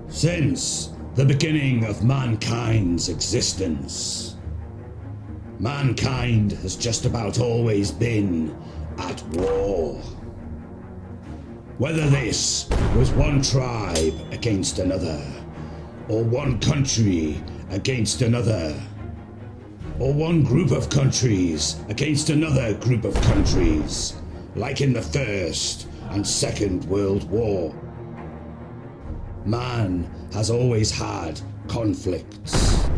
Since the beginning of mankind's existence, mankind has just about always been at war. Whether this was one tribe against another, or one country against another, or one group of countries against another group of countries, like in the First and Second World War. Man has always had conflicts.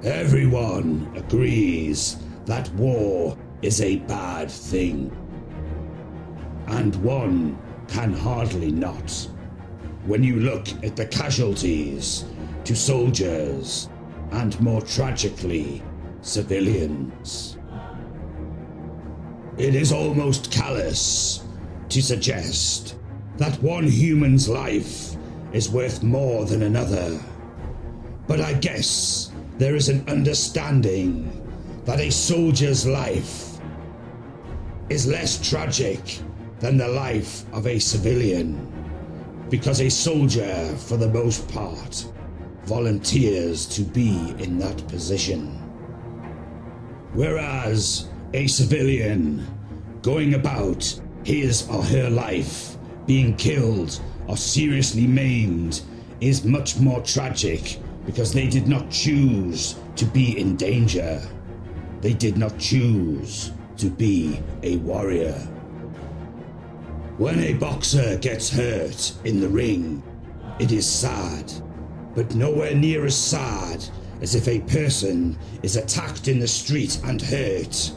Everyone agrees that war is a bad thing. And one can hardly not, when you look at the casualties to soldiers and, more tragically, civilians. It is almost callous to suggest that one human's life is worth more than another. But I guess there is an understanding that a soldier's life is less tragic than the life of a civilian, because a soldier, for the most part, volunteers to be in that position. Whereas a civilian going about his or her life being killed or seriously maimed is much more tragic, because they did not choose to be in danger. They did not choose to be a warrior. When a boxer gets hurt in the ring, it is sad, but nowhere near as sad as if a person is attacked in the street and hurt,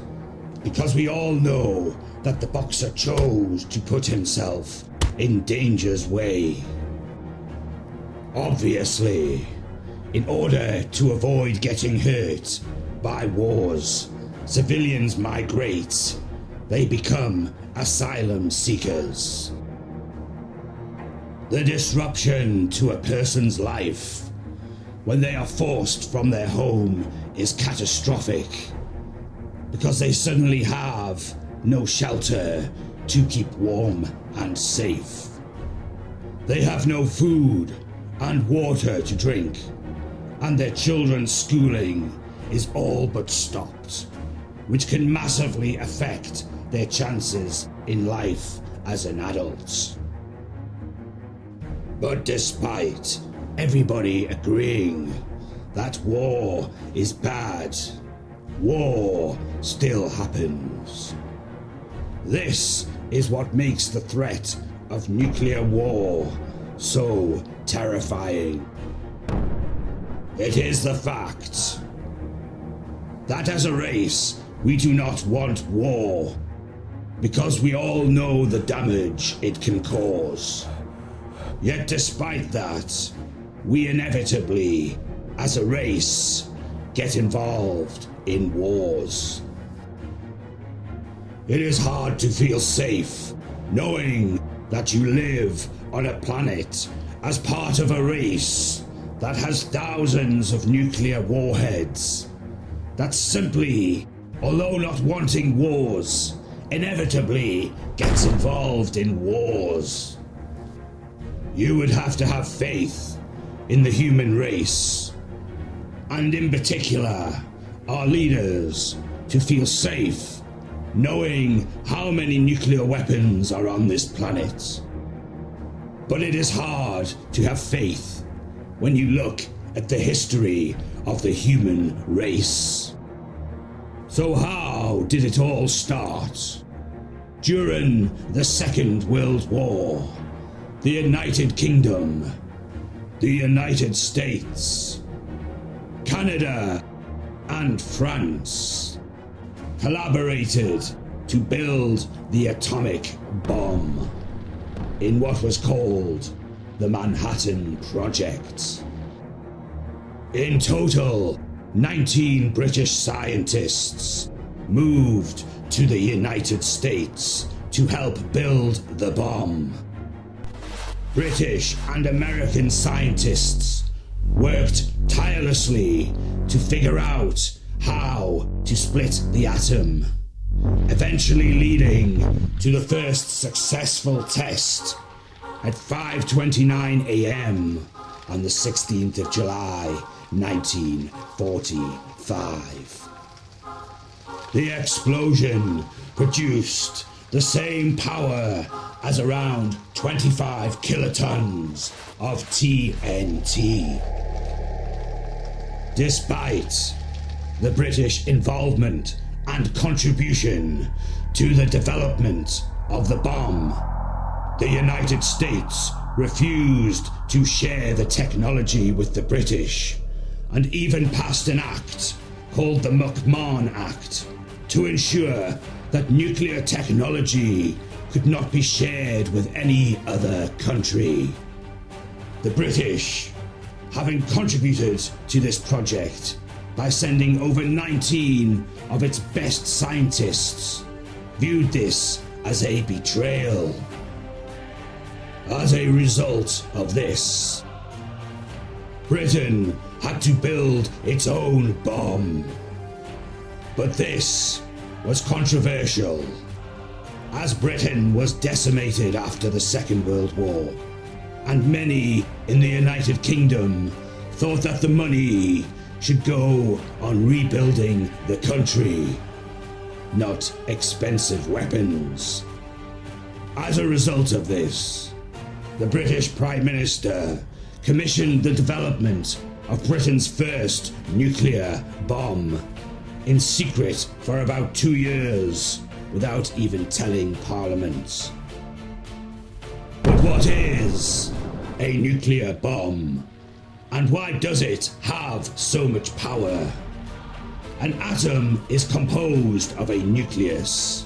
because we all know that the boxer chose to put himself in danger's way. Obviously, in order to avoid getting hurt by wars, civilians migrate. They become asylum seekers. The disruption to a person's life when they are forced from their home is catastrophic, because they suddenly have no shelter to keep warm and safe. They have no food and water to drink, and their children's schooling is all but stopped, which can massively affect their chances in life as an adult. But despite everybody agreeing that war is bad, war still happens. This is what makes the threat of nuclear war so terrifying. It is the fact that as a race we do not want war, because we all know the damage it can cause. Yet despite that, we inevitably, as a race, get involved in wars. It is hard to feel safe knowing that you live on a planet as part of a race that has thousands of nuclear warheads, that simply, although not wanting wars, inevitably gets involved in wars. You would have to have faith in the human race, and in particular, our leaders, to feel safe knowing how many nuclear weapons are on this planet. But it is hard to have faith when you look at the history of the human race. So how did it all start? During the Second World War, the United Kingdom, the United States, Canada, and France collaborated to build the atomic bomb in what was called the Manhattan Project. In total, 19 British scientists moved to the United States to help build the bomb. British and American scientists worked tirelessly to figure out how to split the atom, eventually leading to the first successful test at 5:29 a.m. on the 16th of July, 1945. The explosion produced the same power as around 25 kilotons of TNT. Despite the British involvement and contribution to the development of the bomb, the United States refused to share the technology with the British and even passed an act called the McMahon Act to ensure that nuclear technology could not be shared with any other country. The British, having contributed to this project by sending over 19 of its best scientists, viewed this as a betrayal. As a result of this, Britain had to build its own bomb. But this was controversial, as Britain was decimated after the Second World War, and many in the United Kingdom thought that the money should go on rebuilding the country, not expensive weapons. As a result of this, the British Prime Minister commissioned the development of Britain's first nuclear bomb in secret for about 2 years without even telling Parliament. But what is a nuclear bomb? And why does it have so much power? An atom is composed of a nucleus,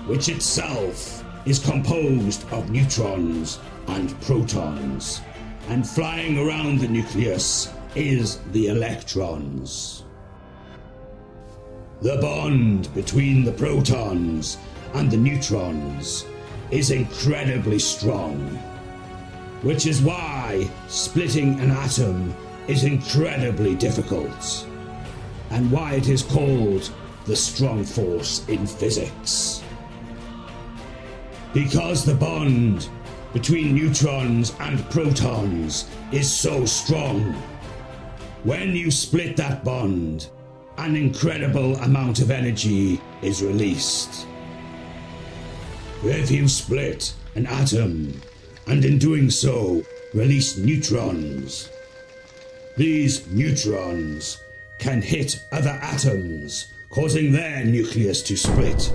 which itself is composed of neutrons and protons, and flying around the nucleus is the electrons. The bond between the protons and the neutrons is incredibly strong, which is why splitting an atom is incredibly difficult, and why it is called the strong force in physics. Because the bond between neutrons and protons is so strong, when you split that bond, an incredible amount of energy is released. If you split an atom, and in doing so release neutrons, these neutrons can hit other atoms, causing their nucleus to split,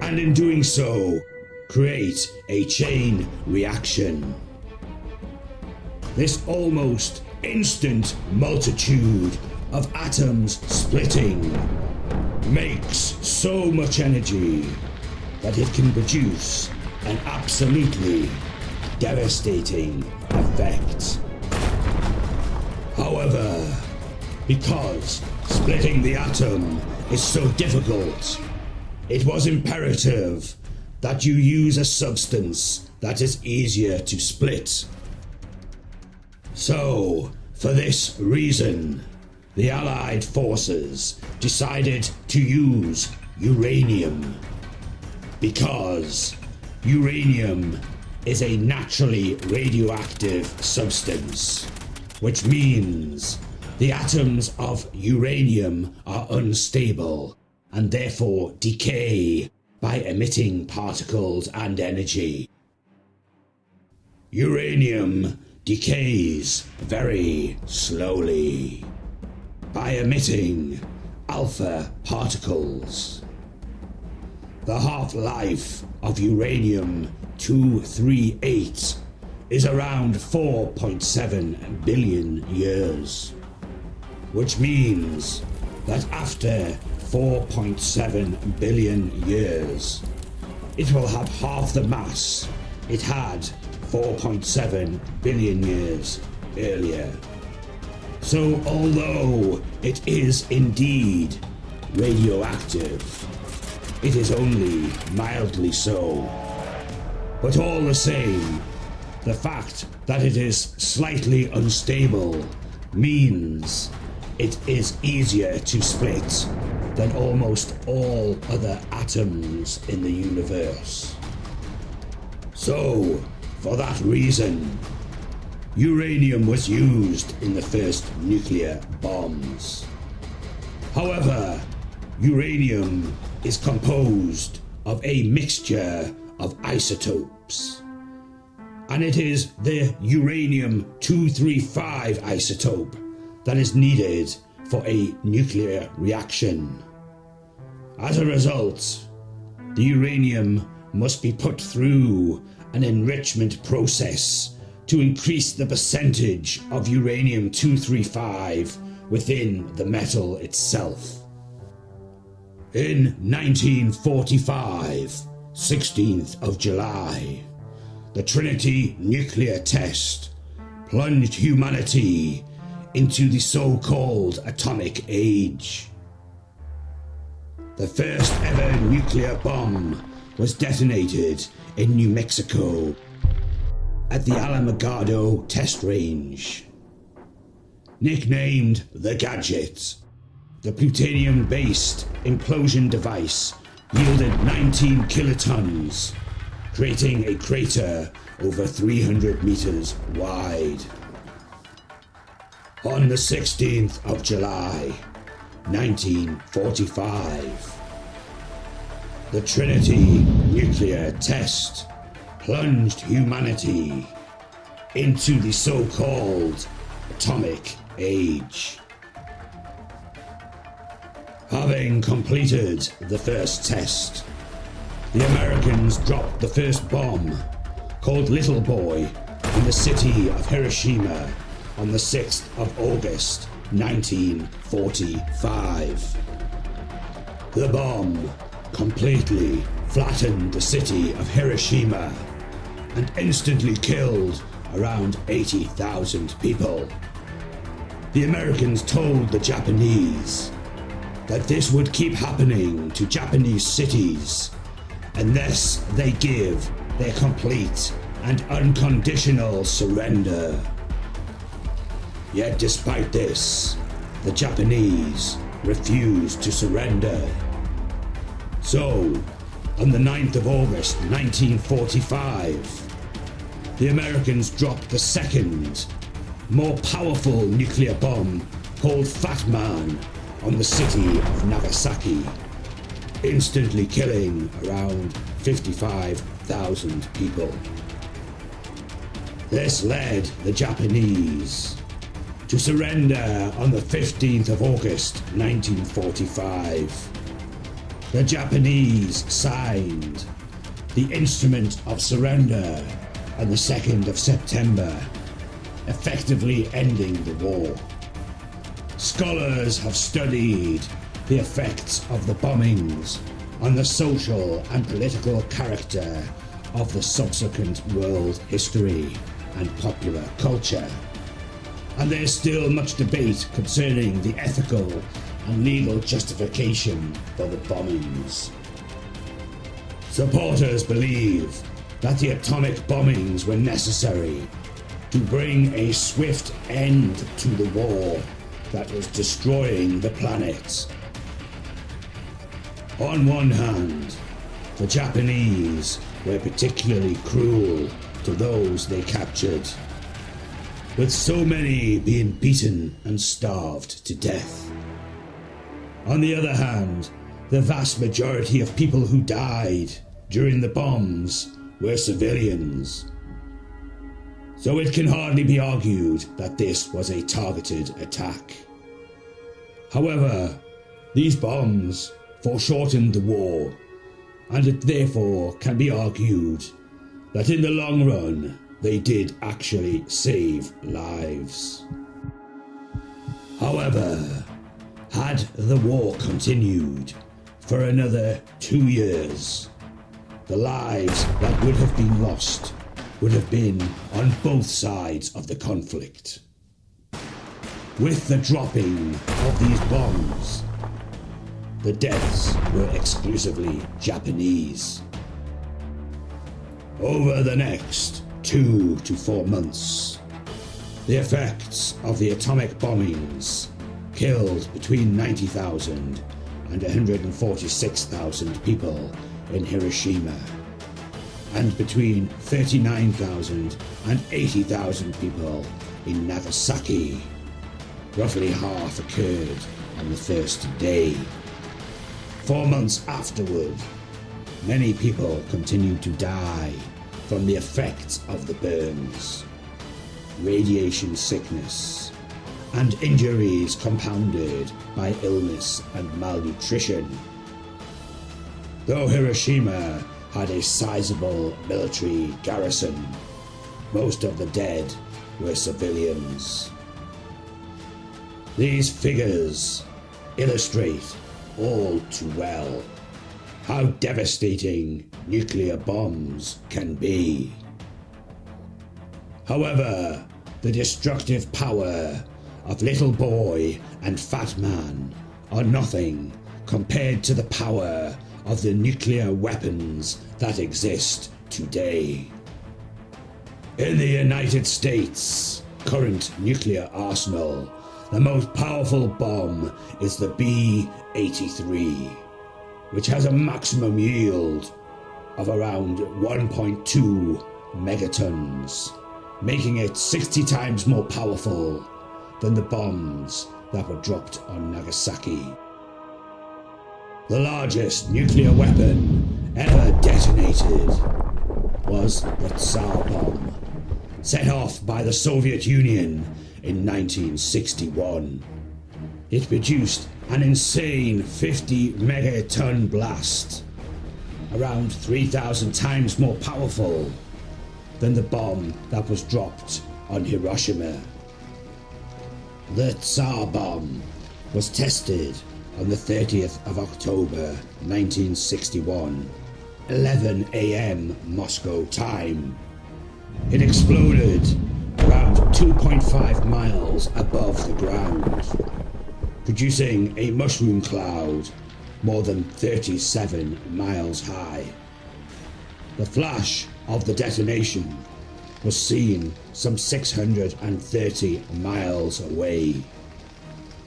and in doing so create a chain reaction. This almost instant multitude of atoms splitting makes so much energy that it can produce an absolutely devastating effect. However, because splitting the atom is so difficult, it was imperative that you use a substance that is easier to split. So, for this reason, the Allied forces decided to use uranium, because uranium is a naturally radioactive substance, which means the atoms of uranium are unstable and therefore decay by emitting particles and energy. Uranium decays very slowly by emitting alpha particles. The half-life of uranium-238 is around 4.7 billion years, which means that after 4.7 billion years, it will have half the mass it had 4.7 billion years earlier. So although it is indeed radioactive, it is only mildly so. But all the same, the fact that it is slightly unstable means it is easier to split than almost all other atoms in the universe. So, for that reason. Uranium was used in the first nuclear bombs. However, uranium is composed of a mixture of isotopes, and it is the uranium-235 isotope that is needed for a nuclear reaction. As a result, the uranium must be put through an enrichment process to increase the percentage of uranium-235 within the metal itself. In 1945, 16th of July, the Trinity nuclear test plunged humanity into the so-called atomic age. The first ever nuclear bomb was detonated in New Mexico at the Alamogordo test range. Nicknamed the Gadget, the plutonium-based implosion device yielded 19 kilotons, creating a crater over 300 meters wide. On the 16th of July, 1945, the Trinity nuclear test plunged humanity into the so-called atomic age. Having completed the first test, the Americans dropped the first bomb, called Little Boy, in the city of Hiroshima on the 6th of August, 1945. The bomb completely flattened the city of Hiroshima and instantly killed around 80,000 people. The Americans told the Japanese that this would keep happening to Japanese cities unless they give their complete and unconditional surrender. Yet despite this, the Japanese refused to surrender. So, on the 9th of August 1945, the Americans dropped the second, more powerful nuclear bomb called Fat Man on the city of Nagasaki, instantly killing around 55,000 people. This led the Japanese to surrender on the 15th of August 1945. The Japanese signed the Instrument of Surrender on the 2nd of September, effectively ending the war. Scholars have studied the effects of the bombings on the social and political character of the subsequent world history and popular culture. And there is still much debate concerning the ethical and legal justification for the bombings. Supporters believe that the atomic bombings were necessary to bring a swift end to the war that was destroying the planet. On one hand, the Japanese were particularly cruel to those they captured, with so many being beaten and starved to death. On the other hand, the vast majority of people who died during the bombs were civilians. So it can hardly be argued that this was a targeted attack. However, these bombs foreshortened the war, and it therefore can be argued that in the long run they did actually save lives. However, had the war continued for another 2 years, the lives that would have been lost would have been on both sides of the conflict. With the dropping of these bombs, the deaths were exclusively Japanese. Over the next 2 to 4 months, the effects of the atomic bombings killed between 90,000 and 146,000 people in Hiroshima, and between 39,000 and 80,000 people in Nagasaki. Roughly half occurred on the first day. 4 months afterward, many people continued to die from the effects of the burns, radiation sickness, and injuries compounded by illness and malnutrition. Though Hiroshima had a sizable military garrison, most of the dead were civilians. These figures illustrate all too well how devastating nuclear bombs can be. However, the destructive power of Little Boy and Fat Man are nothing compared to the power of the nuclear weapons that exist today. In the United States' current nuclear arsenal, the most powerful bomb is the B-83, which has a maximum yield of around 1.2 megatons, making it 60 times more powerful than the bombs that were dropped on Nagasaki. The largest nuclear weapon ever detonated was the Tsar Bomb, set off by the Soviet Union in 1961. It produced an insane 50 megaton blast, around 3,000 times more powerful than the bomb that was dropped on Hiroshima. The Tsar Bomb was tested on the 30th of October 1961, 11 a.m. Moscow time. It exploded around 2.5 miles above the ground, producing a mushroom cloud more than 37 miles high. The flash of the detonation was seen some 630 miles away.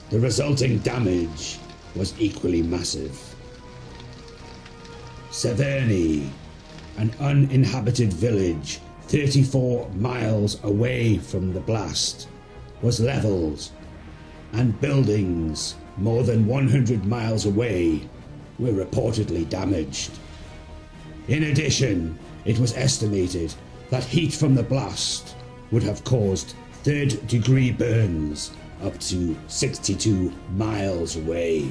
The resulting damage was equally massive. Severny, an uninhabited village 34 miles away from the blast, was leveled, and buildings more than 100 miles away were reportedly damaged. In addition, it was estimated that heat from the blast would have caused third-degree burns up to 62 miles away.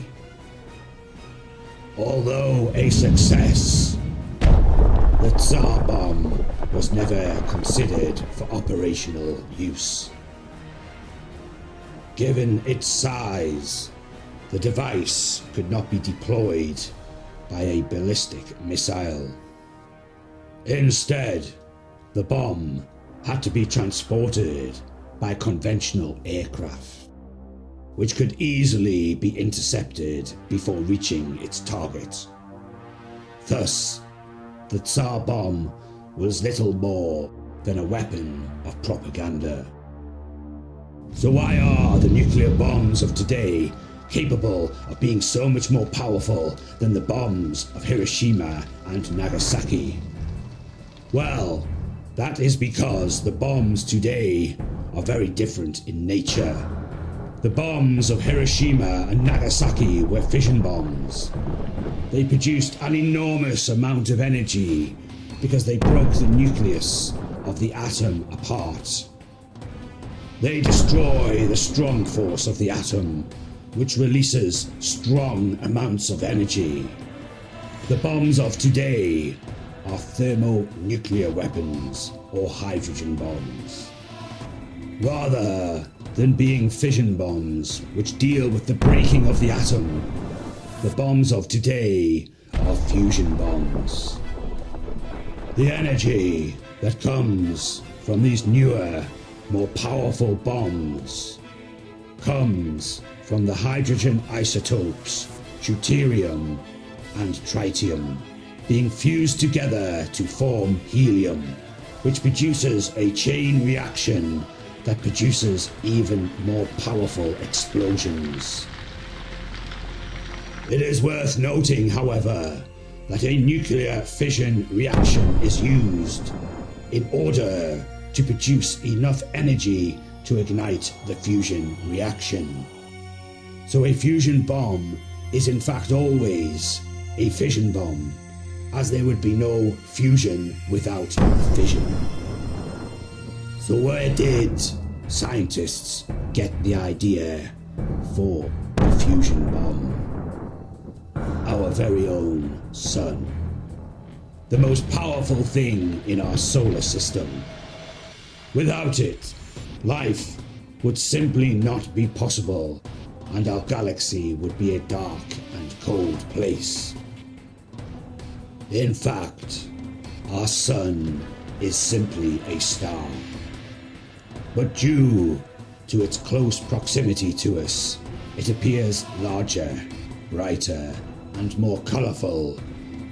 Although a success, the Tsar Bomb was never considered for operational use. Given its size, the device could not be deployed by a ballistic missile. Instead, the bomb had to be transported by conventional aircraft, which could easily be intercepted before reaching its target. Thus, the Tsar Bomb was little more than a weapon of propaganda. So why are the nuclear bombs of today capable of being so much more powerful than the bombs of Hiroshima and Nagasaki? Well, that is because the bombs today are very different in nature. The bombs of Hiroshima and Nagasaki were fission bombs. They produced an enormous amount of energy because they broke the nucleus of the atom apart. They destroy the strong force of the atom, which releases strong amounts of energy. The bombs of today are thermonuclear weapons or hydrogen bombs. Rather than being fission bombs, which deal with the breaking of the atom, the bombs of today are fusion bombs. The energy that comes from these newer, more powerful bombs comes from the hydrogen isotopes deuterium and tritium being fused together to form helium, which produces a chain reaction that produces even more powerful explosions. It is worth noting, however, that a nuclear fission reaction is used in order to produce enough energy to ignite the fusion reaction. So a fusion bomb is in fact always a fission bomb, as there would be no fusion without fission. So where did scientists get the idea for the fusion bomb? Our very own sun. The most powerful thing in our solar system. Without it, life would simply not be possible, and our galaxy would be a dark and cold place. In fact, our sun is simply a star. But due to its close proximity to us, it appears larger, brighter, and more colourful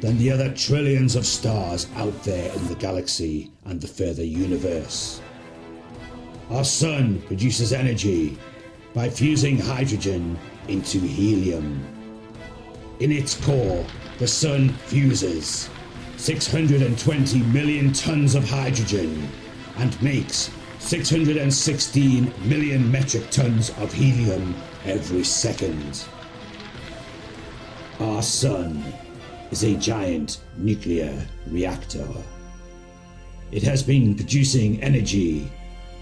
than the other trillions of stars out there in the galaxy and the further universe. Our sun produces energy by fusing hydrogen into helium. In its core, the sun fuses 620 million tons of hydrogen and makes 616 million metric tons of helium every second. Our sun is a giant nuclear reactor. It has been producing energy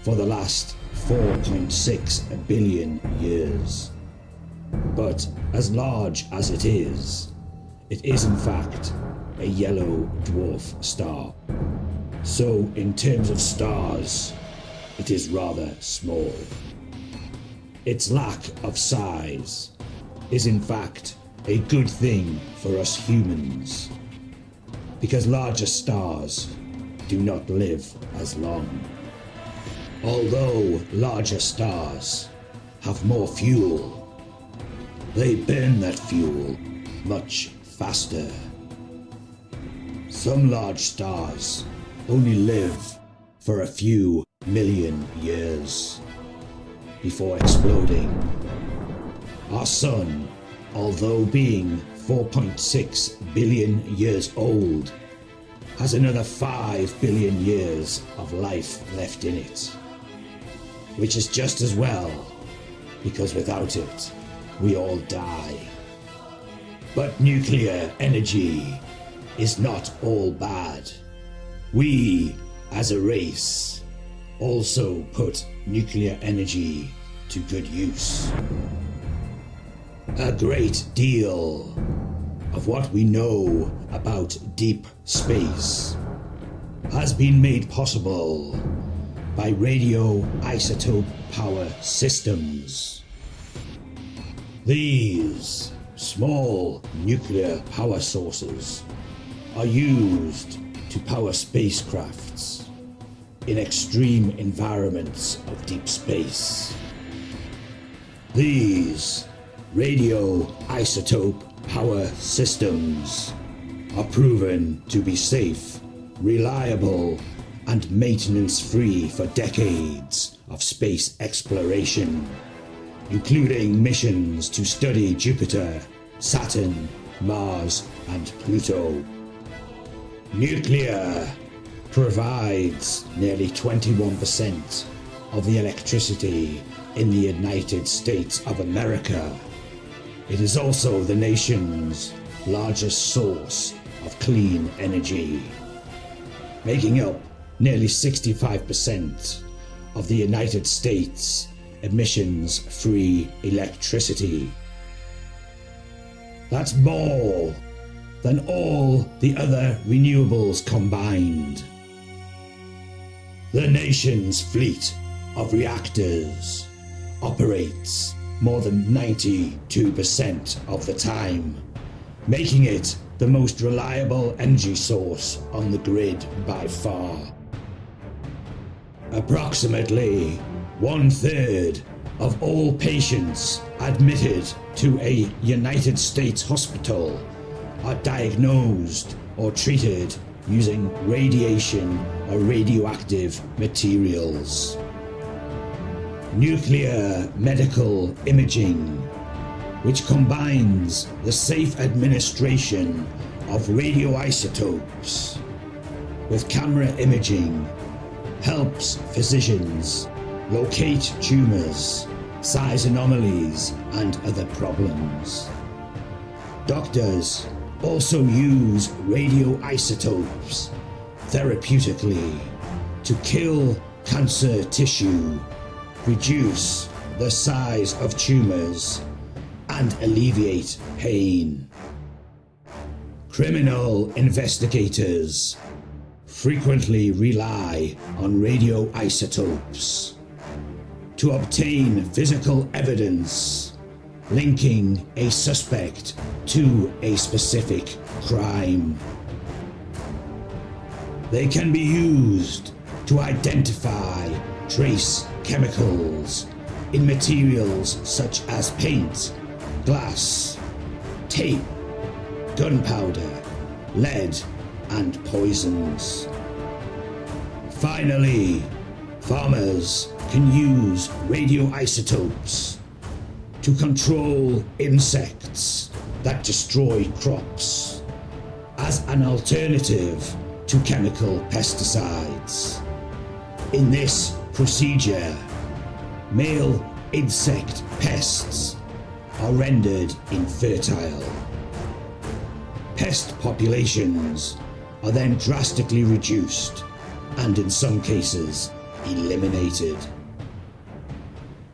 for the last 4.6 billion years. But as large as it is in fact a yellow dwarf star. So in terms of stars, it is rather small. Its lack of size is in fact a good thing for us humans, because larger stars do not live as long. Although larger stars have more fuel, they burn that fuel much faster. Some large stars only live for a few million years before exploding. Our sun, although being 4.6 billion years old, has another 5 billion years of life left in it, which is just as well, because without it, we all die. But nuclear energy is not all bad. We, as a race, also put nuclear energy to good use. A great deal of what we know about deep space has been made possible by radioisotope power systems. These small nuclear power sources are used to power spacecrafts in extreme environments of deep space. These radioisotope power systems are proven to be safe, reliable, and maintenance-free for decades of space exploration, including missions to study Jupiter, Saturn, Mars, and Pluto. Nuclear provides nearly 21% of the electricity in the United States of America. It is also the nation's largest source of clean energy, making up nearly 65% of the United States emissions-free electricity. That's more than all the other renewables combined. The nation's fleet of reactors operates more than 92% of the time, making it the most reliable energy source on the grid by far. Approximately 1/3 of all patients admitted to a United States hospital are diagnosed or treated using radiation or radioactive materials. Nuclear medical imaging, which combines the safe administration of radioisotopes with camera imaging helps physicians locate tumors, size anomalies, and other problems. Doctors also use radioisotopes therapeutically to kill cancer tissue, reduce the size of tumors, and alleviate pain. Criminal investigators frequently rely on radioisotopes to obtain physical evidence linking a suspect to a specific crime. They can be used to identify trace chemicals in materials such as paint, glass, tape, gunpowder, lead, and poisons. Finally, farmers can use radioisotopes to control insects that destroy crops as an alternative to chemical pesticides. In this procedure, male insect pests are rendered infertile. Pest populations are then drastically reduced and in some cases eliminated.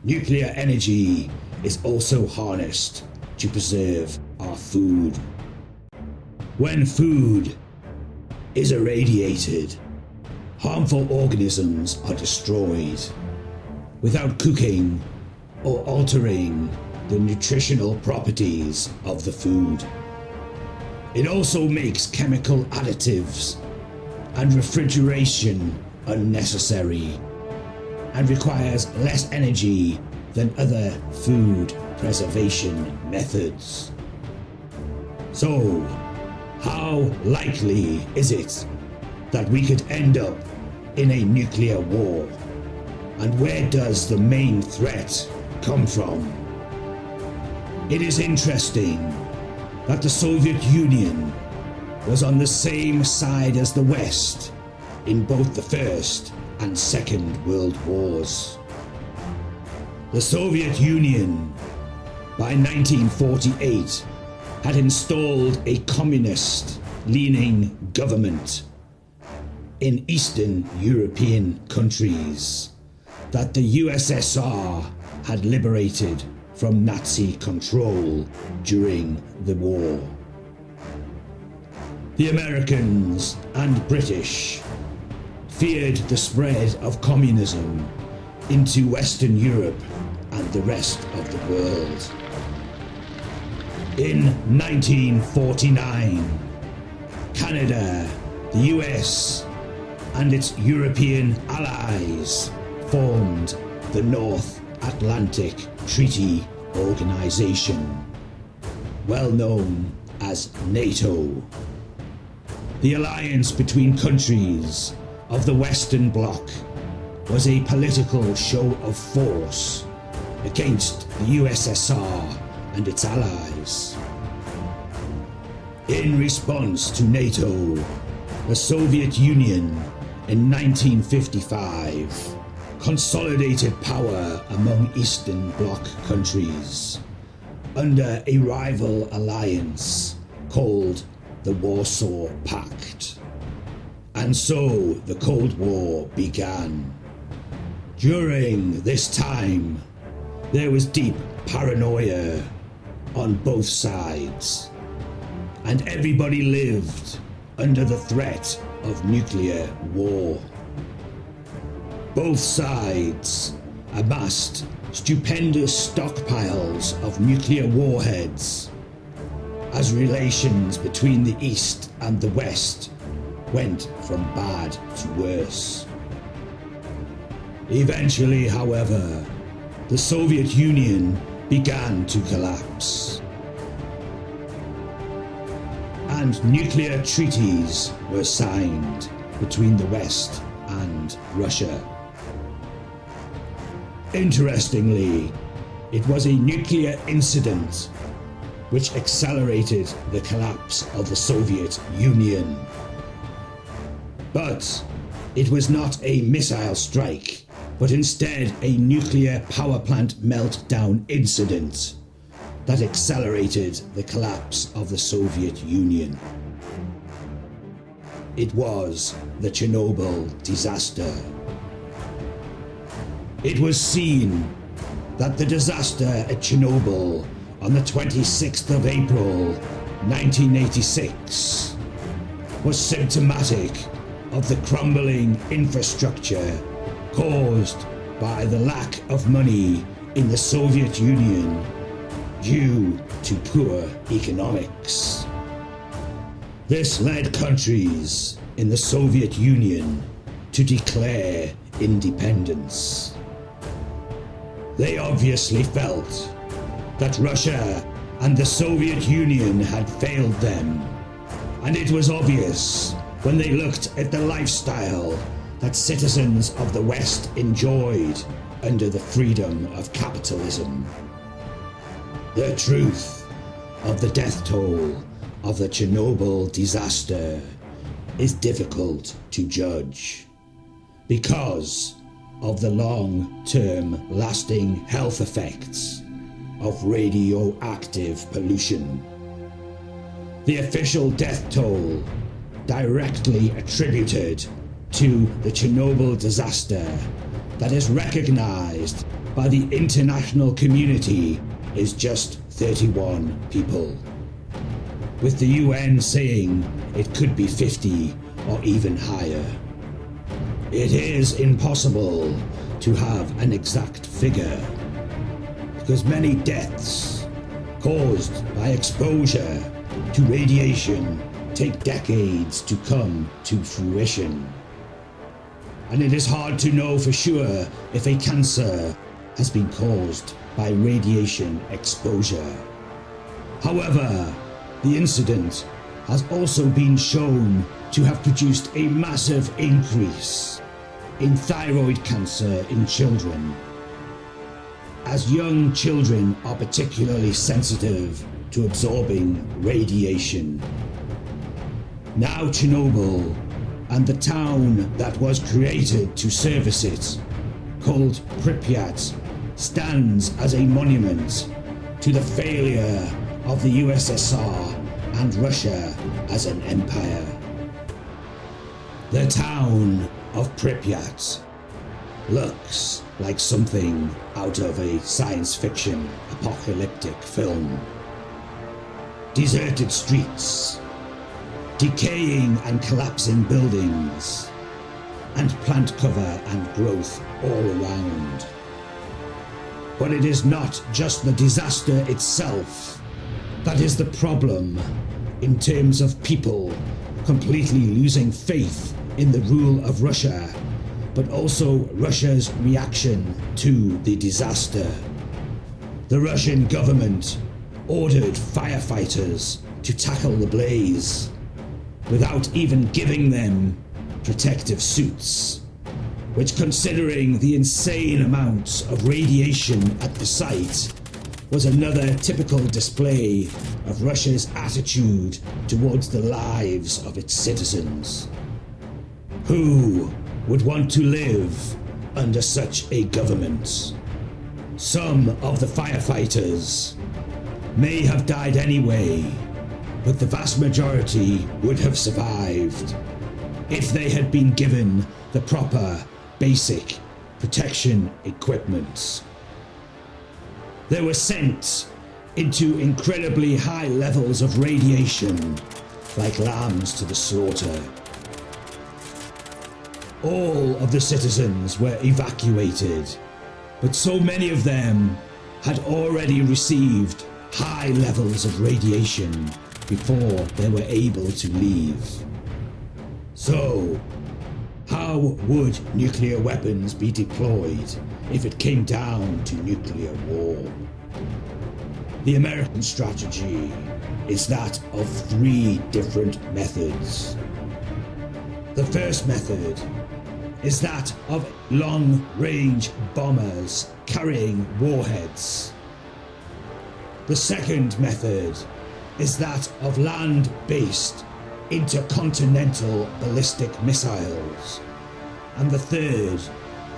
Nuclear energy is also harnessed to preserve our food. When food is irradiated, harmful organisms are destroyed without cooking or altering the nutritional properties of the food. It also makes chemical additives and refrigeration unnecessary and requires less energy than other food preservation methods. So, how likely is it that we could end up in a nuclear war? And where does the main threat come from? It is interesting that the Soviet Union was on the same side as the West in both the First and Second World Wars. The Soviet Union, by 1948, had installed a communist-leaning government in Eastern European countries that the USSR had liberated from Nazi control during the war. The Americans and British feared the spread of communism into Western Europe and the rest of the world. In 1949, Canada, the US, and its European allies formed the North Atlantic Treaty Organization, well known as NATO. The alliance between countries of the Western Bloc was a political show of force against the USSR and its allies. In response to NATO, the Soviet Union in 1955 consolidated power among Eastern Bloc countries under a rival alliance called the Warsaw Pact. And so the Cold War began. During this time, there was deep paranoia on both sides, and everybody lived under the threat of nuclear war. Both sides amassed stupendous stockpiles of nuclear warheads as relations between the East and the West went from bad to worse. Eventually, however, the Soviet Union began to collapse, and nuclear treaties were signed between the West and Russia. Interestingly, it was a nuclear incident which accelerated the collapse of the Soviet Union. But it was not a missile strike, but instead a nuclear power plant meltdown incident that accelerated the collapse of the Soviet Union. It was the Chernobyl disaster. It was seen that the disaster at Chernobyl on the 26th of April 1986 was symptomatic of the crumbling infrastructure caused by the lack of money in the Soviet Union due to poor economics. This led countries in the Soviet Union to declare independence. They obviously felt that Russia and the Soviet Union had failed them, and it was obvious when they looked at the lifestyle that citizens of the West enjoyed under the freedom of capitalism. The truth of the death toll of the Chernobyl disaster is difficult to judge because of the long-term lasting health effects of radioactive pollution. The official death toll directly attributed to the Chernobyl disaster that is recognized by the international community is just 31 people, with the UN saying it could be 50 or even higher. It is impossible to have an exact figure because many deaths caused by exposure to radiation take decades to come to fruition. And it is hard to know for sure if a cancer has been caused by radiation exposure. However, the incident has also been shown to have produced a massive increase in thyroid cancer in children, as young children are particularly sensitive to absorbing radiation. Now Chernobyl and the town that was created to service it, called Pripyat, stands as a monument to the failure of the USSR and Russia as an empire. The town of Pripyat looks like something out of a science fiction apocalyptic film. Deserted streets, decaying and collapsing buildings, and plant cover and growth all around. But it is not just the disaster itself that is the problem in terms of people completely losing faith in the rule of Russia, but also Russia's reaction to the disaster. The Russian government ordered firefighters to tackle the blaze without even giving them protective suits, which, considering the insane amounts of radiation at the site, was another typical display of Russia's attitude towards the lives of its citizens. Who would want to live under such a government? Some of the firefighters may have died anyway, but the vast majority would have survived if they had been given the proper basic protection equipment. They were sent into incredibly high levels of radiation, like lambs to the slaughter. All of the citizens were evacuated, but so many of them had already received high levels of radiation before they were able to leave. So, how would nuclear weapons be deployed if it came down to nuclear war? The American strategy is that of 3 different methods. The first method is that of long-range bombers carrying warheads. The second method is that of land-based intercontinental ballistic missiles, and the third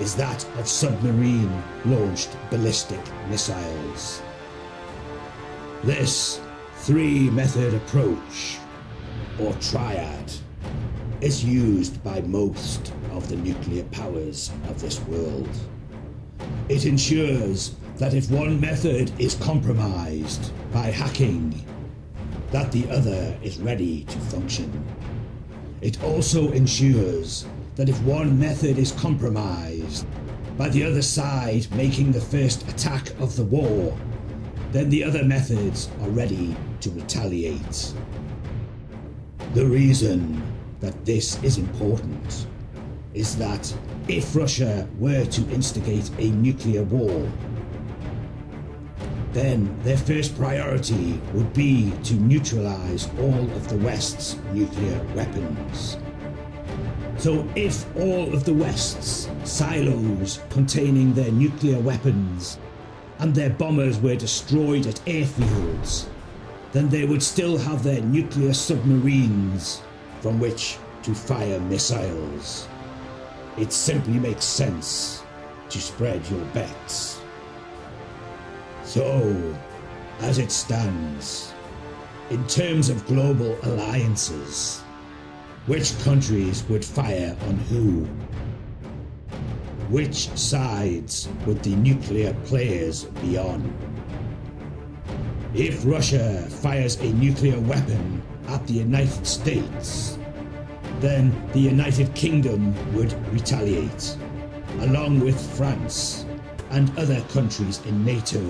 is that of submarine-launched ballistic missiles. This three-method approach, or triad, is used by most of the nuclear powers of this world. It ensures that if one method is compromised by hacking, that the other is ready to function. It also ensures that if one method is compromised by the other side making the first attack of the war, then the other methods are ready to retaliate. The reason that this is important is that if Russia were to instigate a nuclear war, then their first priority would be to neutralize all of the West's nuclear weapons. So if all of the West's silos containing their nuclear weapons and their bombers were destroyed at airfields, then they would still have their nuclear submarines from which to fire missiles. It simply makes sense to spread your bets. So, as it stands, in terms of global alliances, which countries would fire on who? Which sides would the nuclear players be on? If Russia fires a nuclear weapon at the United States, then the United Kingdom would retaliate, along with France and other countries in NATO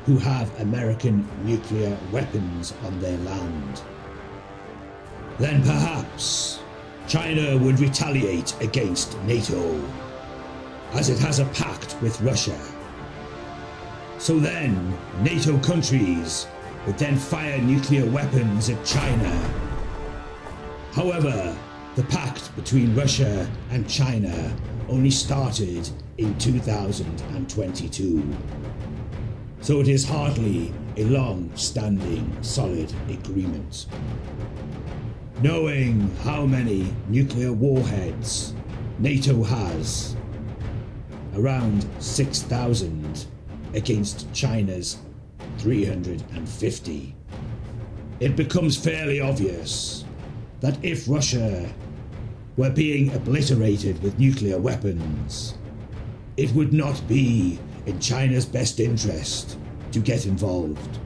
who have American nuclear weapons on their land. Then perhaps China would retaliate against NATO, as it has a pact with Russia. So then NATO countries would then fire nuclear weapons at China. However, the pact between Russia and China only started in 2022. So it is hardly a long-standing, solid agreement. Knowing how many nuclear warheads NATO has, around 6,000 against China's 350, it becomes fairly obvious that if Russia were being obliterated with nuclear weapons, it would not be in China's best interest to get involved,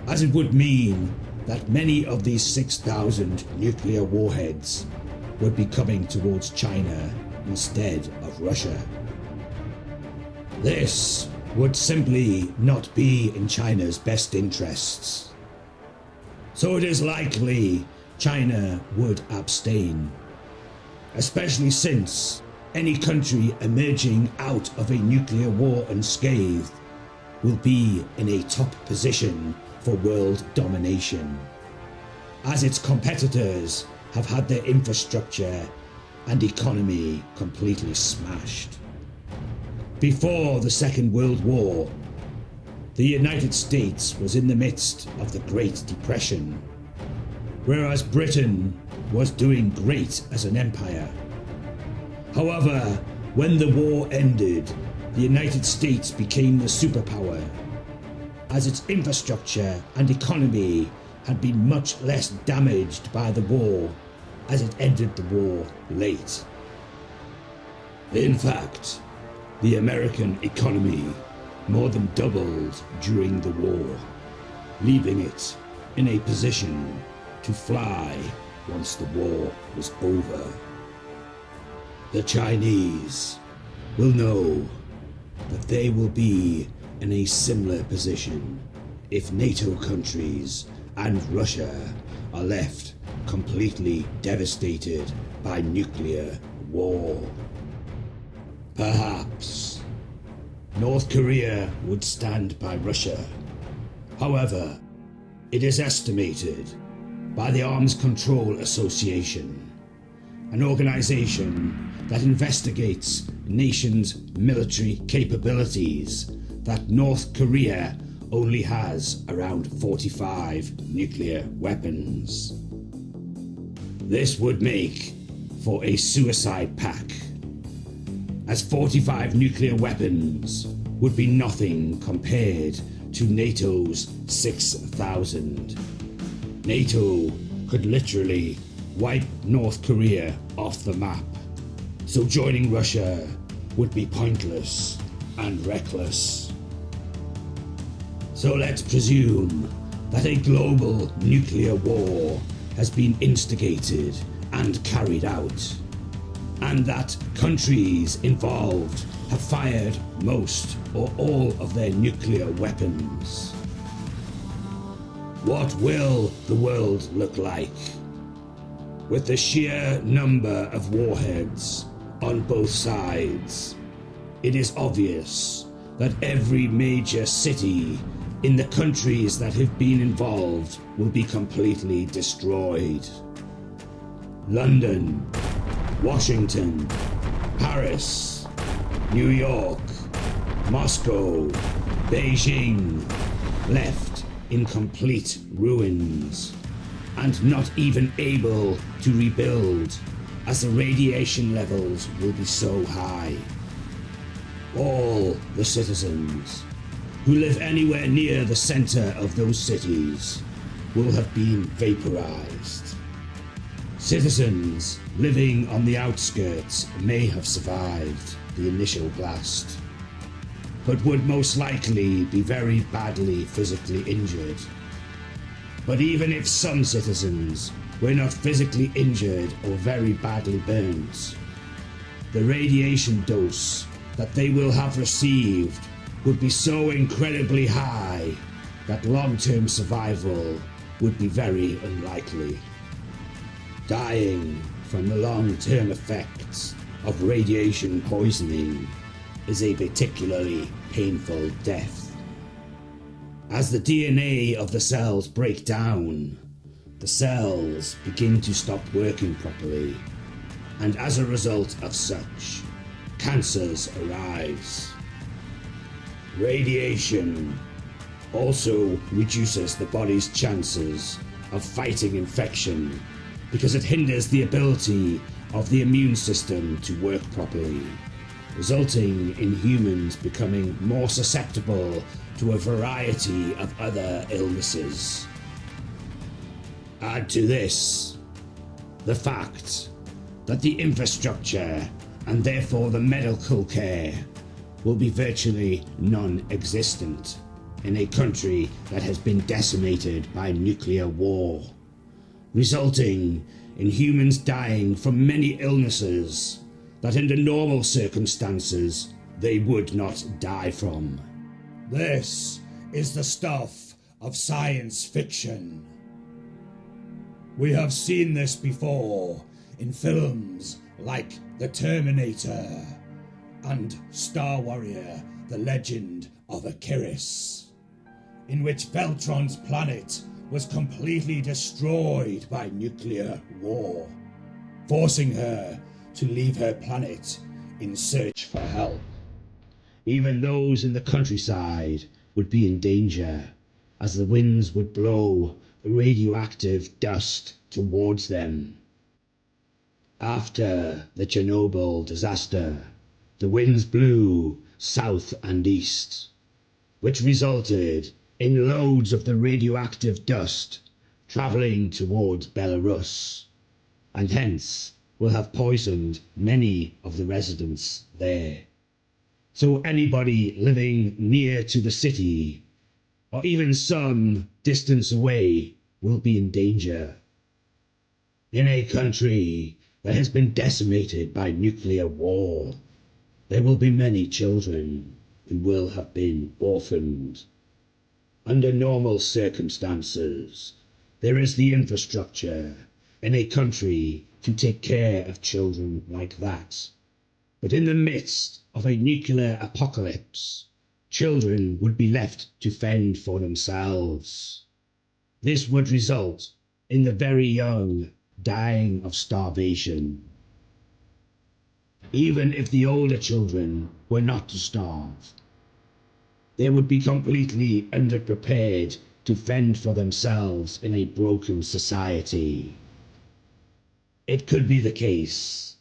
as it would mean that many of these 6,000 nuclear warheads would be coming towards China instead of Russia. This would simply not be in China's best interests. So it is likely China would abstain, especially since any country emerging out of a nuclear war unscathed will be in a top position for world domination, as its competitors have had their infrastructure and economy completely smashed. Before the Second World War, the United States was in the midst of the Great Depression, whereas Britain was doing great as an empire. However, when the war ended, the United States became the superpower, as its infrastructure and economy had been much less damaged by the war, as it ended the war late. In fact, the American economy more than doubled during the war, leaving it in a position to fly once the war was over. The Chinese will know that they will be in a similar position if NATO countries and Russia are left completely devastated by nuclear war. Perhaps North Korea would stand by Russia. However, it is estimated by the Arms Control Association, an organization that investigates nations' military capabilities, that North Korea only has around 45 nuclear weapons. This would make for a suicide pact, as 45 nuclear weapons would be nothing compared to NATO's 6,000. NATO could literally wipe North Korea off the map, so joining Russia would be pointless and reckless. So let's presume that a global nuclear war has been instigated and carried out, and that countries involved have fired most or all of their nuclear weapons. What will the world look like? With the sheer number of warheads on both sides, it is obvious that every major city in the countries that have been involved will be completely destroyed. London, Washington, Paris, New York, Moscow, Beijing, left in complete ruins and not even able to rebuild, as the radiation levels will be so high. All the citizens who live anywhere near the center of those cities will have been vaporized. Citizens living on the outskirts may have survived the initial blast, but would most likely be very badly physically injured. But even if some citizens were not physically injured or very badly burnt, the radiation dose that they will have received would be so incredibly high that long-term survival would be very unlikely. Dying from the long-term effects of radiation poisoning is a particularly painful death. As the DNA of the cells break down, the cells begin to stop working properly, and as a result of such, cancers arise. Radiation also reduces the body's chances of fighting infection because it hinders the ability of the immune system to work properly, resulting in humans becoming more susceptible to a variety of other illnesses. Add to this the fact that the infrastructure and therefore the medical care will be virtually non-existent in a country that has been decimated by nuclear war, resulting in humans dying from many illnesses that under normal circumstances they would not die from. This is the stuff of science fiction. We have seen this before in films like The Terminator and Star Warrior: The Legend of Achilles, in which Beltron's planet was completely destroyed by nuclear war, forcing her to leave her planet in search for help. Even those in the countryside would be in danger, as the winds would blow radioactive dust towards them. After the Chernobyl disaster, the winds blew south and east, which resulted in loads of the radioactive dust traveling towards Belarus, and hence will have poisoned many of the residents there. So anybody living near to the city, or even some distance away, will be in danger. In a country that has been decimated by nuclear war, there will be many children who will have been orphaned. Under normal circumstances, there is the infrastructure in a country to take care of children like that. But in the midst of a nuclear apocalypse, children would be left to fend for themselves. This would result in the very young dying of starvation. Even if the older children were not to starve, They would be completely underprepared to fend for themselves in a broken society. It could be the case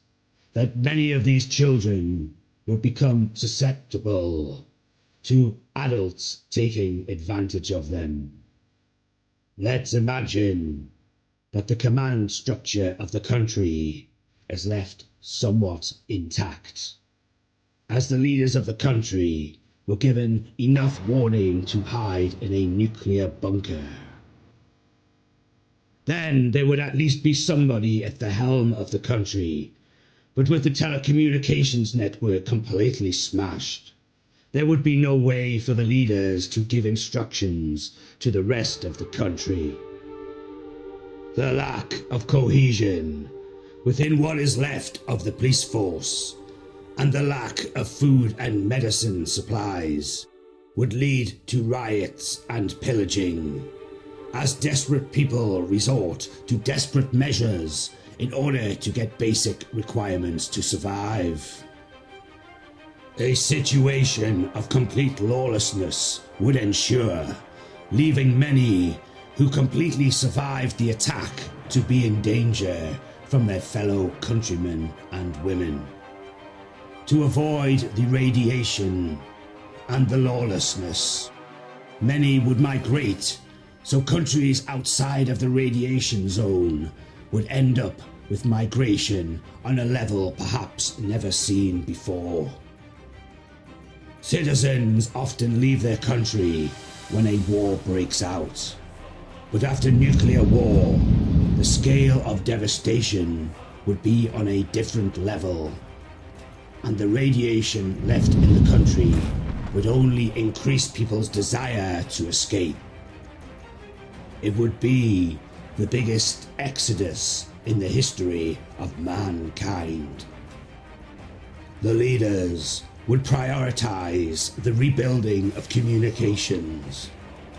that many of these children would become susceptible to adults taking advantage of them. Let's imagine that the command structure of the country is left somewhat intact, as the leaders of the country were given enough warning to hide in a nuclear bunker. Then there would at least be somebody at the helm of the country, but with the telecommunications network completely smashed, there would be no way for the leaders to give instructions to the rest of the country. The lack of cohesion within what is left of the police force and the lack of food and medicine supplies would lead to riots and pillaging, as desperate people resort to desperate measures in order to get basic requirements to survive. A situation of complete lawlessness would ensure, leaving many who completely survived the attack to be in danger from their fellow countrymen and women. To avoid the radiation and the lawlessness, many would migrate, so countries outside of the radiation zone would end up with migration on a level perhaps never seen before. Citizens often leave their country when a war breaks out, but after nuclear war, the scale of devastation would be on a different level, and the radiation left in the country would only increase people's desire to escape. It would be the biggest exodus in the history of mankind. The leaders would prioritize the rebuilding of communications,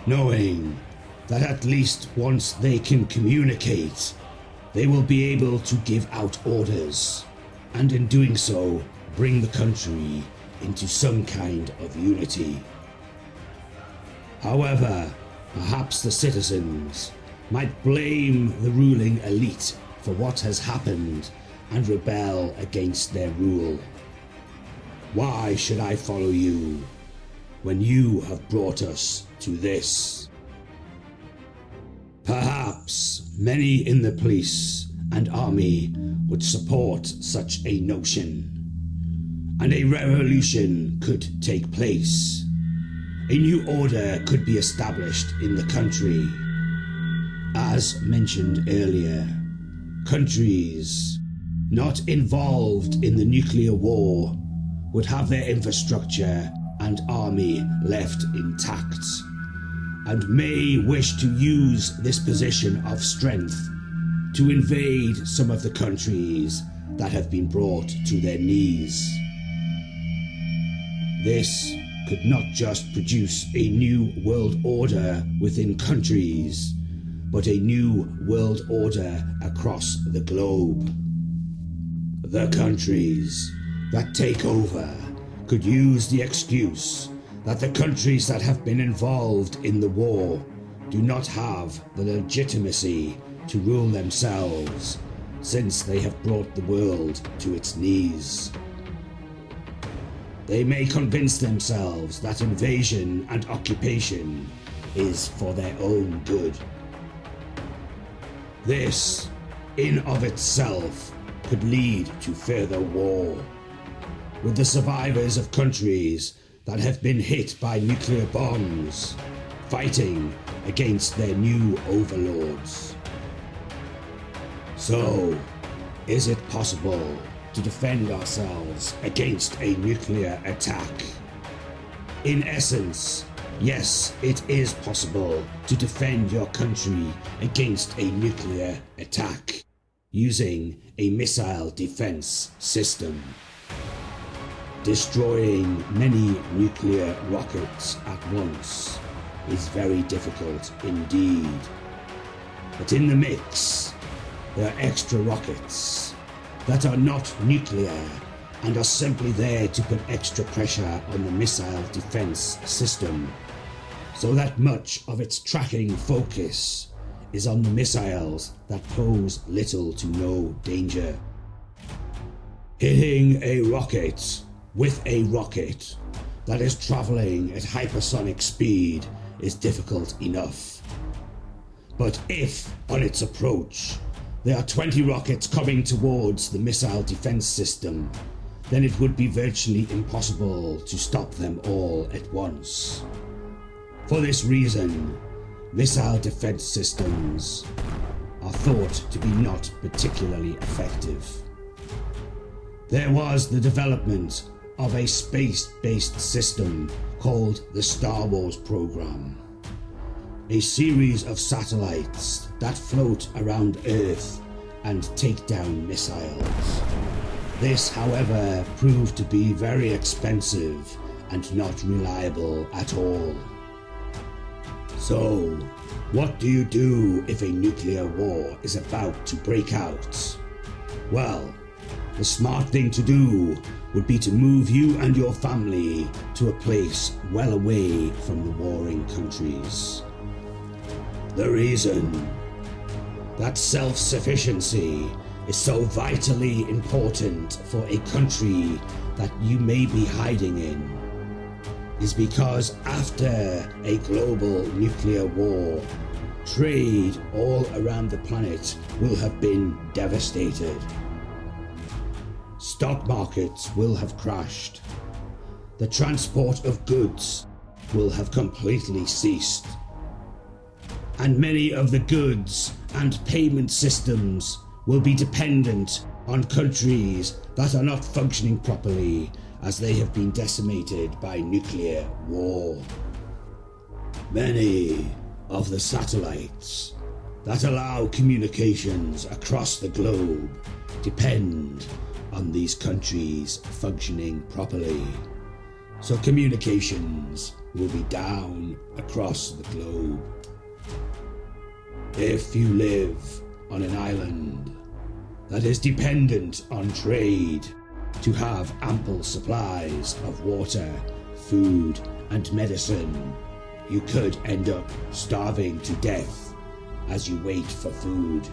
knowing that at least once they can communicate, they will be able to give out orders, and in doing so, bring the country into some kind of unity. However, perhaps the citizens might blame the ruling elite for what has happened and rebel against their rule. Why should I follow you when you have brought us to this? Perhaps many in the police and army would support such a notion, and a revolution could take place. A new order could be established in the country. As mentioned earlier, countries not involved in the nuclear war would have their infrastructure and army left intact, and may wish to use this position of strength to invade some of the countries that have been brought to their knees. This could not just produce a new world order within countries, but a new world order across the globe. The countries that take over could use the excuse that the countries that have been involved in the war do not have the legitimacy to rule themselves, since they have brought the world to its knees. They may convince themselves that invasion and occupation is for their own good. This, in of itself, could lead to further war, with the survivors of countries that have been hit by nuclear bombs fighting against their new overlords. So, is it possible to defend ourselves against a nuclear attack? In essence, yes, it is possible to defend your country against a nuclear attack using a missile defense system. Destroying many nuclear rockets at once is very difficult indeed. But in the mix, there are extra rockets that are not nuclear and are simply there to put extra pressure on the missile defense system, so that much of its tracking focus is on the missiles that pose little to no danger. Hitting a rocket with a rocket that is traveling at hypersonic speed is difficult enough. But if, on its approach, there are 20 rockets coming towards the missile defense system, then it would be virtually impossible to stop them all at once. For this reason, missile defense systems are thought to be not particularly effective. There was the development of a space-based system called the Star Wars program, a series of satellites that float around Earth and take down missiles. This, however, proved to be very expensive and not reliable at all. So, what do you do if a nuclear war is about to break out? Well, the smart thing to do would be to move you and your family to a place well away from the warring countries. The reason that self-sufficiency is so vitally important for a country that you may be hiding in is because after a global nuclear war, trade all around the planet will have been devastated. Stock markets will have crashed. The transport of goods will have completely ceased. And many of the goods and payment systems will be dependent on countries that are not functioning properly, as they have been decimated by nuclear war. Many of the satellites that allow communications across the globe depend on these countries functioning properly. So communications will be down across the globe. If you live on an island that is dependent on trade to have ample supplies of water, food, and medicine, you could end up starving to death as you wait for food.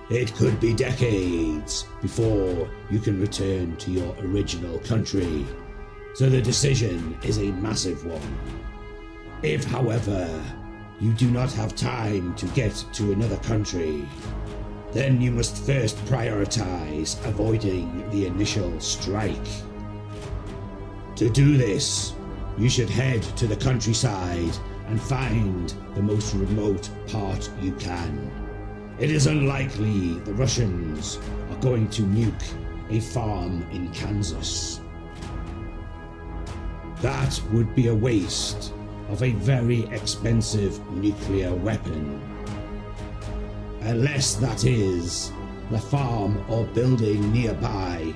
It could be decades before you can return to your original country, so the decision is a massive one. If, however, you do not have time to get to another country, then you must first prioritize avoiding the initial strike. To do this, you should head to the countryside and find the most remote part you can. It is unlikely the Russians are going to nuke a farm in Kansas. That would be a waste of a very expensive nuclear weapon. Unless, that is, the farm or building nearby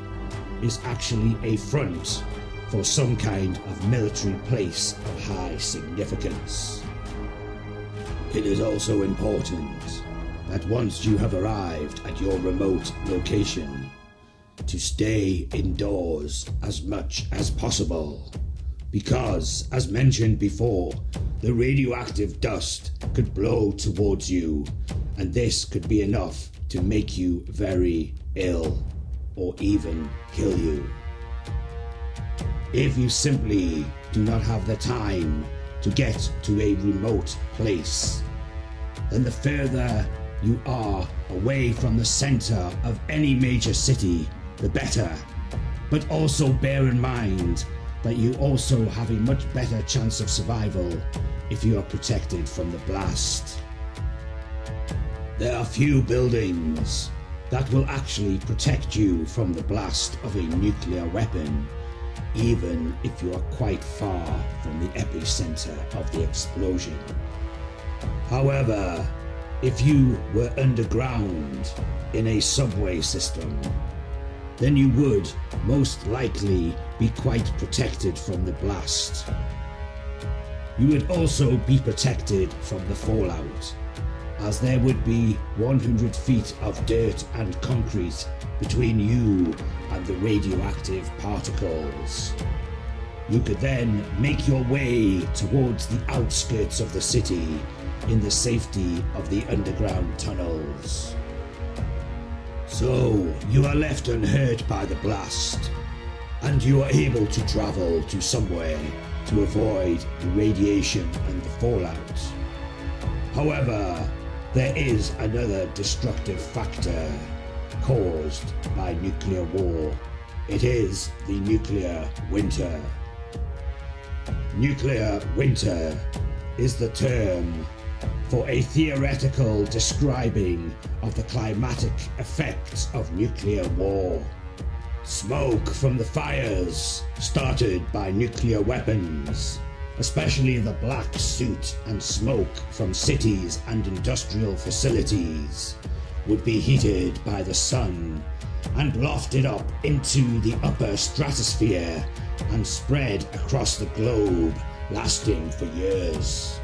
is actually a front for some kind of military place of high significance. It is also important that once you have arrived at your remote location, to stay indoors as much as possible, because, as mentioned before, the radioactive dust could blow towards you, and this could be enough to make you very ill, or even kill you. If you simply do not have the time to get to a remote place, then the further you are away from the center of any major city, the better. But also bear in mind that you also have a much better chance of survival if you are protected from the blast. There are few buildings that will actually protect you from the blast of a nuclear weapon, even if you are quite far from the epicenter of the explosion. However, if you were underground in a subway system, then you would most likely be quite protected from the blast. You would also be protected from the fallout, as there would be 100 feet of dirt and concrete between you and the radioactive particles. You could then make your way towards the outskirts of the city in the safety of the underground tunnels. So you are left unhurt by the blast, and you are able to travel to somewhere to avoid the radiation and the fallout. However, there is another destructive factor caused by nuclear war. It is the nuclear winter. Nuclear winter is the term for a theoretical describing of the climatic effects of nuclear war. Smoke from the fires started by nuclear weapons, especially the black soot and smoke from cities and industrial facilities, would be heated by the sun and lofted up into the upper stratosphere and spread across the globe, lasting for years.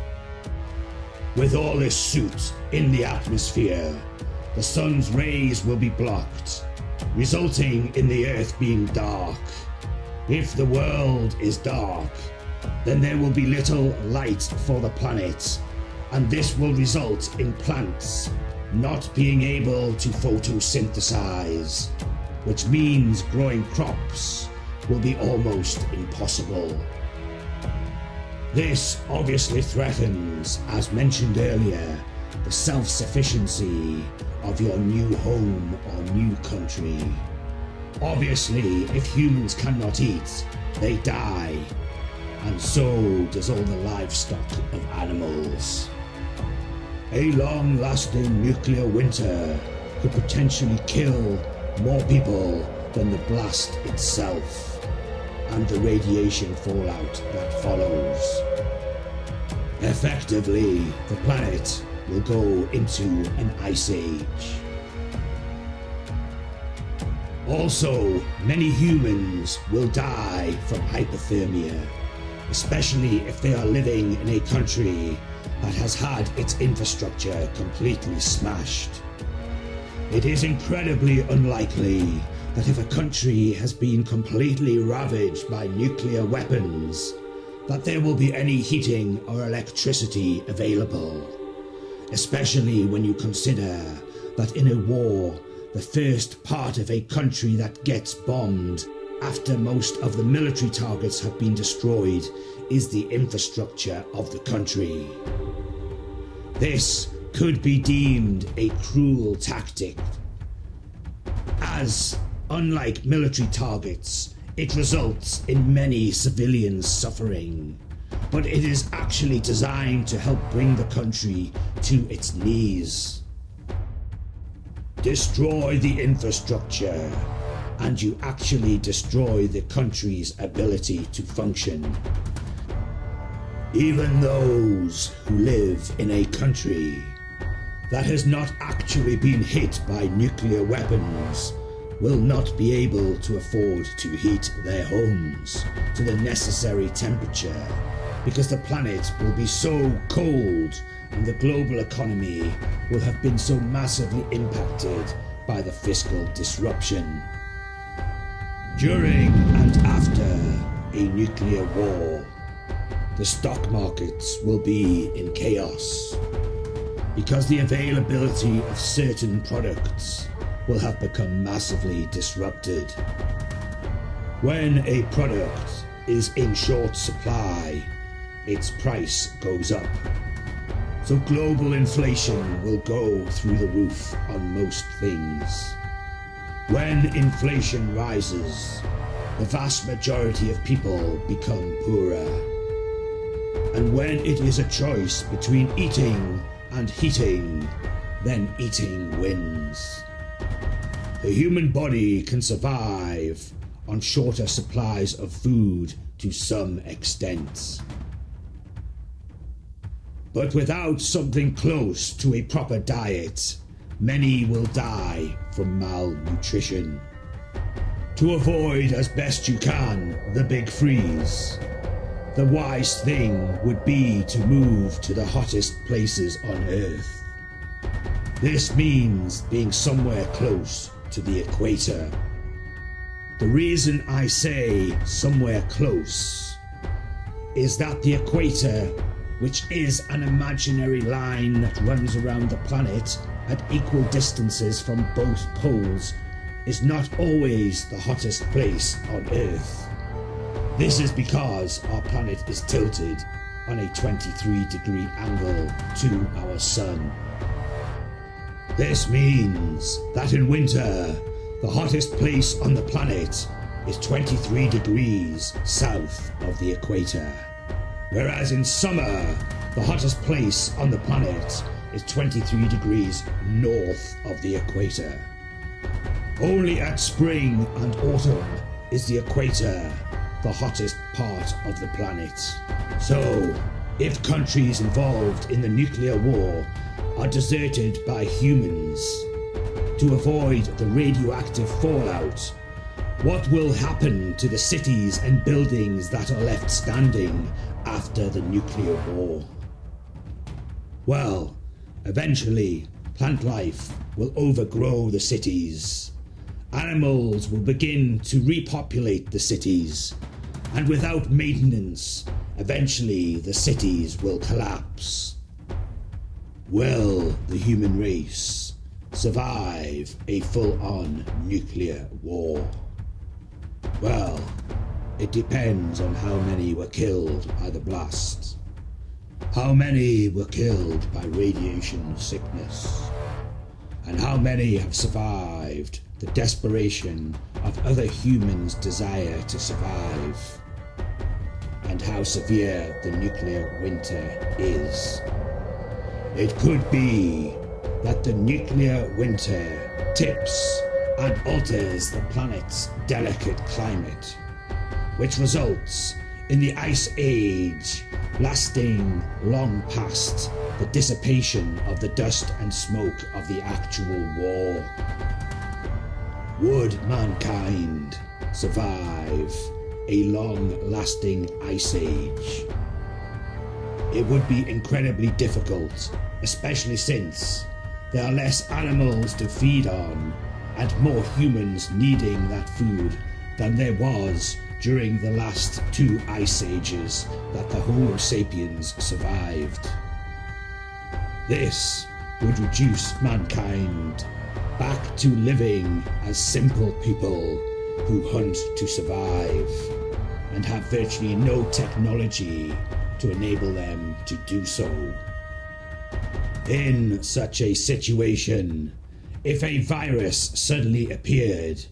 With all this soot in the atmosphere, the sun's rays will be blocked, resulting in the earth being dark. If the world is dark, then there will be little light for the planet, and this will result in plants not being able to photosynthesize, which means growing crops will be almost impossible. This obviously threatens, as mentioned earlier, the self-sufficiency of your new home or new country. Obviously, if humans cannot eat, they die, and so does all the livestock of animals. A long-lasting nuclear winter could potentially kill more people than the blast itself and the radiation fallout that follows. Effectively, the planet will go into an ice age. Also, many humans will die from hypothermia, especially if they are living in a country that has had its infrastructure completely smashed. It is incredibly unlikely that if a country has been completely ravaged by nuclear weapons, that there will be any heating or electricity available, especially when you consider that in a war, the first part of a country that gets bombed after most of the military targets have been destroyed is the infrastructure of the country. This could be deemed a cruel tactic, as, unlike military targets, it results in many civilians suffering, but it is actually designed to help bring the country to its knees. Destroy the infrastructure, and you actually destroy the country's ability to function. Even those who live in a country that has not actually been hit by nuclear weapons will not be able to afford to heat their homes to the necessary temperature, because the planet will be so cold and the global economy will have been so massively impacted by the fiscal disruption. During and after a nuclear war, the stock markets will be in chaos, because the availability of certain products will have become massively disrupted. When a product is in short supply, its price goes up. So global inflation will go through the roof on most things. When inflation rises, the vast majority of people become poorer. And when it is a choice between eating and heating, then eating wins. The human body can survive on shorter supplies of food to some extent. But without something close to a proper diet, many will die from malnutrition. To avoid as best you can the big freeze, the wise thing would be to move to the hottest places on Earth, This means being somewhere close to the equator. The reason I say somewhere close is that the equator, which is an imaginary line that runs around the planet at equal distances from both poles, is not always the hottest place on Earth. This is because our planet is tilted on a 23-degree angle to our sun. This means that in winter, the hottest place on the planet is 23 degrees south of the equator, whereas in summer, the hottest place on the planet is 23 degrees north of the equator. Only at spring and autumn is the equator the hottest part of the planet. So, if countries involved in the nuclear war are deserted by humans to avoid the radioactive fallout, what will happen to the cities and buildings that are left standing after the nuclear war? Well, eventually, plant life will overgrow the cities. Animals will begin to repopulate the cities, and without maintenance, eventually the cities will collapse. Will the human race survive a full-on nuclear war? Well, it depends on how many were killed by the blast, how many were killed by radiation sickness, and how many have survived the desperation of other humans' desire to survive, and how severe the nuclear winter is. It could be that the nuclear winter tips and alters the planet's delicate climate, which results in the Ice Age lasting long past the dissipation of the dust and smoke of the actual war. Would mankind survive a long-lasting Ice Age? It would be incredibly difficult, especially since there are less animals to feed on and more humans needing that food than there was during the last two ice ages that the Homo sapiens survived. This would reduce mankind back to living as simple people who hunt to survive and have virtually no technology to enable them to do so. In such a situation, if a virus suddenly appeared,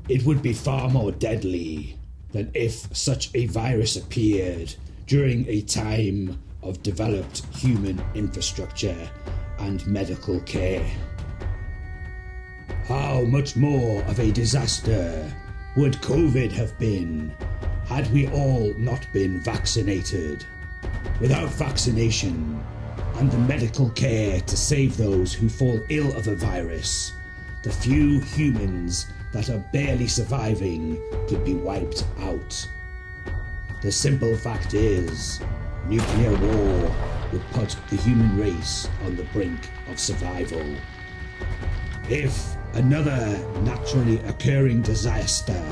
it would be far more deadly than if such a virus appeared during a time of developed human infrastructure and medical care. How much more of a disaster would COVID have been had we all not been vaccinated? Without vaccination and the medical care to save those who fall ill of a virus, the few humans that are barely surviving could be wiped out. The simple fact is, nuclear war would put the human race on the brink of survival. If another naturally occurring disaster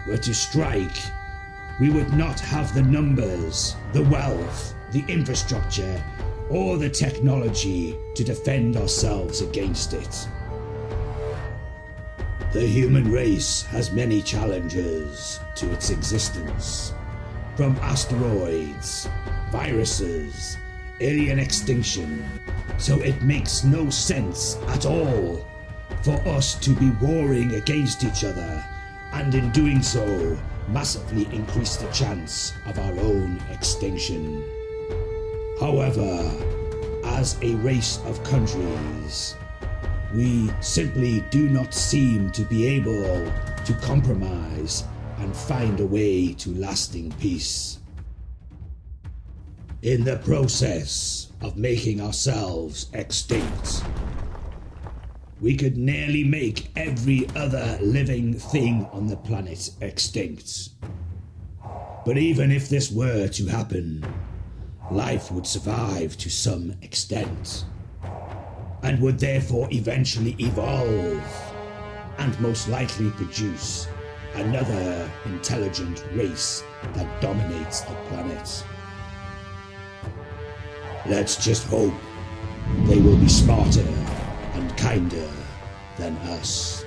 were to strike, we would not have the numbers, the wealth, the infrastructure, or the technology to defend ourselves against it. The human race has many challenges to its existence, from asteroids, viruses, alien extinction, so it makes no sense at all for us to be warring against each other, and in doing so, massively increase the chance of our own extinction. However, as a race of countries, we simply do not seem to be able to compromise and find a way to lasting peace. In the process of making ourselves extinct, we could nearly make every other living thing on the planet extinct. But even if this were to happen, life would survive to some extent. and would therefore eventually evolve, and most likely produce another intelligent race that dominates the planet. Let's just hope they will be smarter and kinder than us.